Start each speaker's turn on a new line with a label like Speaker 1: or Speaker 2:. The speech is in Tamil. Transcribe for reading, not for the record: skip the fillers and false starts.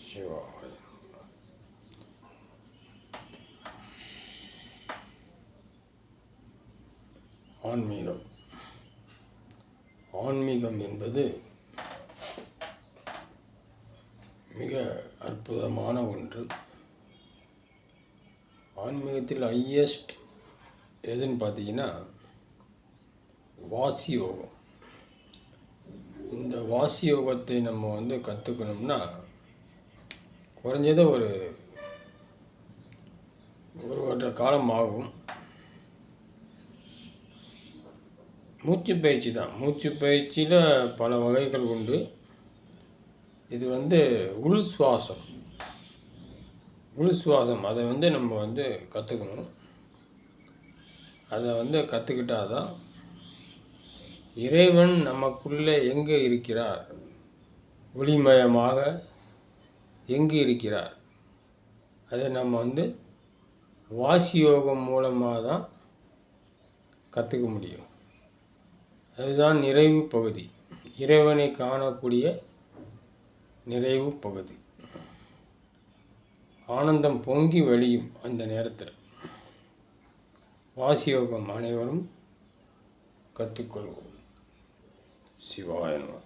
Speaker 1: சிவாய. ஆன்மீகம். ஆன்மீகம் என்பது மிக அற்புதமான ஒன்று. ஆன்மீகத்தில் ஹையஸ்ட் எதுன்னு பார்த்தீங்கன்னா வாசி யோகம். இந்த வாசி யோகத்தை நம்ம கற்றுக்கணும்னா குறைஞ்சது ஒரு வருட காலம் ஆகும். மூச்சு பயிற்சி தான். மூச்சு பயிற்சியில் பல வகைகள் உண்டு. இது உள் சுவாசம். உள் சுவாசம் அதை நம்ம கற்றுக்கணும். அதை கற்றுக்கிட்டால் தான் இறைவன் நமக்குள்ளே எங்கே இருக்கிறார், ஒளிமயமாக எங்கே இருக்கிறார், அதை நம்ம வாசி யோகம் மூலமாக தான் கற்றுக்க முடியும். அதுதான் நிறைவு பகுதி. இறைவனை காணக்கூடிய நிறைவு பகுதி. ஆனந்தம் பொங்கி வழியும் அந்த நேரத்தில். வாசி யோகம் அனைவரும் கற்றுக்கொள்வோம். சிவாய நமः.